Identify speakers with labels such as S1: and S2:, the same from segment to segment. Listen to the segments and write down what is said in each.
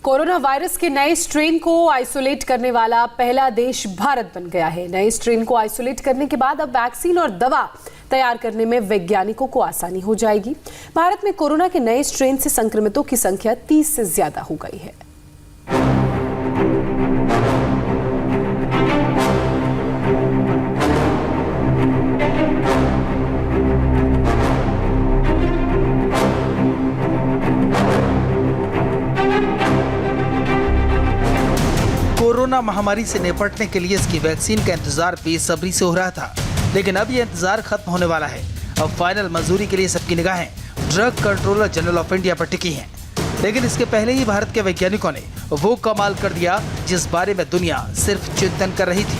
S1: Corona virus के नए strain को आइसोलेट करने वाला पहला देश भारत बन गया है। नए स्ट्रेन को आइसोलेट करने के बाद अब वैक्सीन और दवा तैयार करने में वैज्ञानिकों को आसानी हो जाएगी। भारत में कोरोना के नए स्ट्रेन से संक्रमितों की संख्या 30 से ज्यादा हो गई है।
S2: कोरोना महामारी से निपटने के लिए इसकी वैक्सीन का इंतजार बेसब्री से हो रहा था, लेकिन अब यह इंतजार खत्म होने वाला है। अब फाइनल मंजूरी के लिए सबकी निगाहें drug controller general of India पर टिकी हैं। लेकिन इसके पहले ही भारत के वैज्ञानिकों ने वो कमाल कर दिया जिस बारे में दुनिया सिर्फ चिंतन कर रही थी।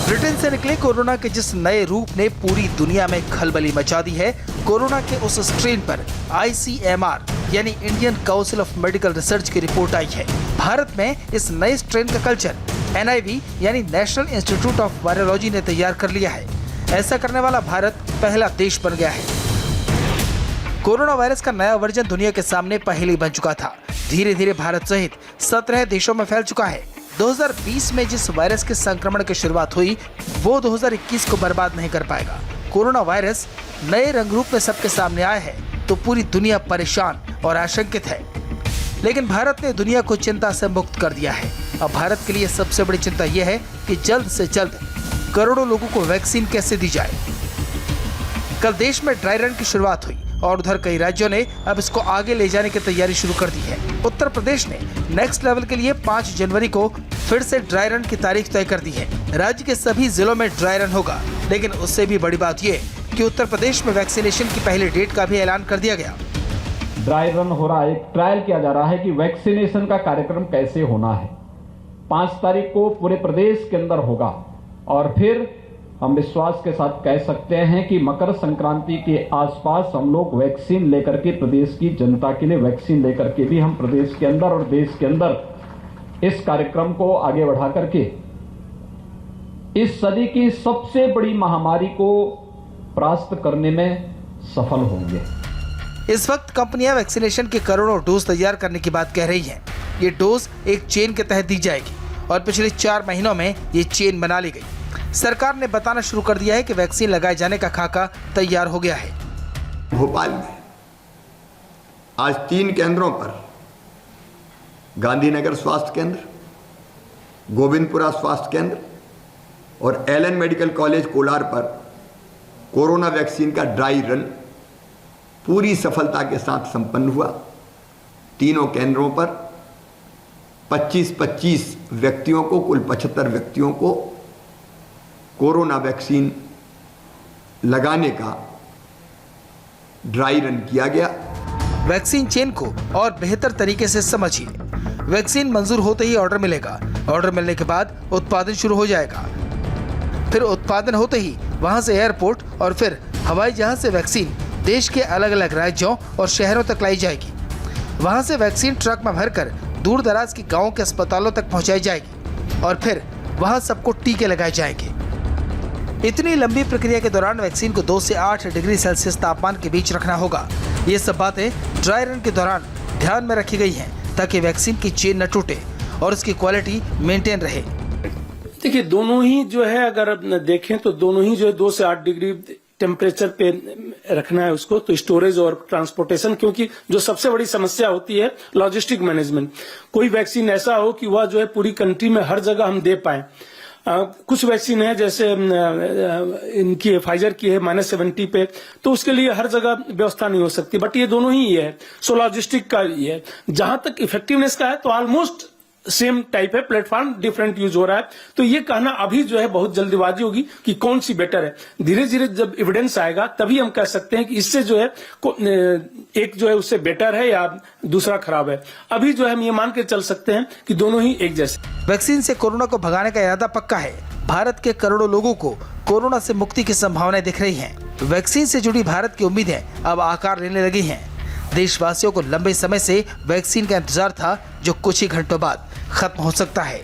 S2: ब्रिटेन से निकले कोरोना के जिस नए रूप ने पूरी दुनिया में खलबली मचा दी है, कोरोना के उस स्ट्रेन पर ICMR यानी Indian council of medical research की रिपोर्ट आई है। भारत में इस नए स्ट्रेन का कल्चर NIV यानी नेशनल इंस्टीट्यूट ऑफ वायरोलॉजी ने तैयार कर लिया है। ऐसा करने वाला भारत पहला देश बन गया है। कोरोना वायरस का नया वर्जन दुनिया के सामने पहले बन चुका था। धीरे धीरे भारत सहित 17 देशों में फैल चुका है। 2020 में जिस वायरस के संक्रमण की शुरुआत हुई वो 2021 को बर्बाद नहीं कर पाएगा। कोरोना वायरस नए रंग रूप में सबके सामने आया है तो पूरी दुनिया परेशान और आशंकित है, लेकिन भारत ने दुनिया को चिंता से मुक्त कर दिया है। अब भारत के लिए सबसे बड़ी चिंता यह है कि जल्द से जल्द करोड़ों लोगों को वैक्सीन कैसे दी जाए। कल देश में ड्राई रन की शुरुआत हुई और उधर कई राज्यों ने अब इसको आगे ले जाने की तैयारी शुरू कर दी है। उत्तर प्रदेश ने नेक्स्ट लेवल के लिए 5 जनवरी को फिर से ड्राई रन की तारीख तय कर दी है। राज्य के सभी जिलों में ड्राई रन होगा, लेकिन उससे भी बड़ी बात यह कि उत्तर प्रदेश में वैक्सीनेशन की पहली डेट का भी ऐलान कर दिया गया।
S3: ड्राई रन हो रहा है, एक ट्रायल किया जा रहा है कि वैक्सीनेशन का कार्यक्रम कैसे होना है। 5 तारीख को पूरे प्रदेश के अंदर होगा और फिर हम विश्वास के साथ कह सकते हैं कि मकर संक्रांति के आसपास हम लोग वैक्सीन लेकर के प्रदेश की जनता के लिए वैक्सीन लेकर के भी हम प्रदेश के अंदर और देश के अंदर इस कार्यक्रम को आगे बढ़ा करके इस सदी की सबसे बड़ी महामारी को परास्त करने में सफल होंगे।
S2: इस वक्त कंपनियां वैक्सीनेशन के करोड़ों डोज तैयार करने की बात कह रही हैं। ये डोज एक चेन के तहत दी जाएगी और पिछले 4 महीनों में ये चेन बना ली गई। सरकार ने बताना शुरू कर दिया है कि वैक्सीन लगाए जाने का खाका तैयार हो गया है।
S4: भोपाल में आज 3 केंद्रों पर गांधीनगर स्वास्थ्य केंद्र, गोविंदपुरा स्वास्थ्य केंद्र और LN मेडिकल कॉलेज कोलार पर कोरोना वैक्सीन का ड्राई रन पूरी सफलता के साथ संपन्न हुआ। तीनों केंद्रों पर 25-25 व्यक्तियों को, कुल 75 व्यक्तियों को कोरोना वैक्सीन लगाने का ड्राई रन किया गया।
S2: वैक्सीन चेन को और बेहतर तरीके से समझिए। वैक्सीन मंजूर होते ही ऑर्डर मिलेगा। ऑर्डर मिलने के बाद उत्पादन शुरू हो जाएगा। फिर उत्पादन होते ही वहां से एयरपोर्ट और फिर हवाई जहाज से वैक्सीन देश के अलग अलग राज्यों और शहरों तक लाई जाएगी। वहां से वैक्सीन ट्रक में भरकर दूर दराज के गांवों के अस्पतालों तक पहुंचाई जाएगी और फिर वहां सबको टीके लगाए जाएंगे। इतनी लंबी प्रक्रिया के दौरान वैक्सीन को 2 से 8 डिग्री सेल्सियस तापमान के बीच रखना होगा। ये सब बातें ड्राई रन के दौरान ध्यान में रखी गई हैं ताकि वैक्सीन की चेन न टूटे और उसकी क्वालिटी मेंटेन रहे।
S5: देखिए, दोनों ही जो है, अगर देखें तो दोनों ही जो है 2 से 8 डिग्री टेम्परेचर पे रखना है उसको, तो स्टोरेज और ट्रांसपोर्टेशन, क्योंकि जो सबसे बड़ी समस्या होती है लॉजिस्टिक मैनेजमेंट। कोई वैक्सीन ऐसा हो कि वह जो है पूरी कंट्री में हर जगह हम दे पाए। कुछ वैक्सीन है जैसे इनकी फाइजर की है -70 पे, तो उसके लिए हर जगह व्यवस्था नहीं हो सकती, बट ये दोनों ही है। सो लॉजिस्टिक का ये है। जहां तक इफेक्टिवनेस का है तो ऑलमोस्ट सेम टाइप है, प्लेटफॉर्म डिफरेंट यूज हो रहा है। तो ये कहना अभी जो है बहुत जल्दीबाजी होगी कि कौन सी बेटर है। धीरे धीरे जब एविडेंस आएगा तभी हम कह सकते हैं कि इससे जो है एक जो है उससे बेटर है या दूसरा खराब है। अभी जो है हम ये मान के चल सकते हैं कि दोनों ही एक जैसे।
S2: वैक्सीन से कोरोना को भगाने का इरादा पक्का है। भारत के करोड़ों लोगों को कोरोना से मुक्ति की संभावनाएं दिख रही हैं। वैक्सीन से जुड़ी भारत की उम्मीदें अब आकार लेने लगी हैं। देशवासियों को लंबे समय से वैक्सीन का इंतजार था, जो कुछ ही घंटों बाद खत्म हो सकता है।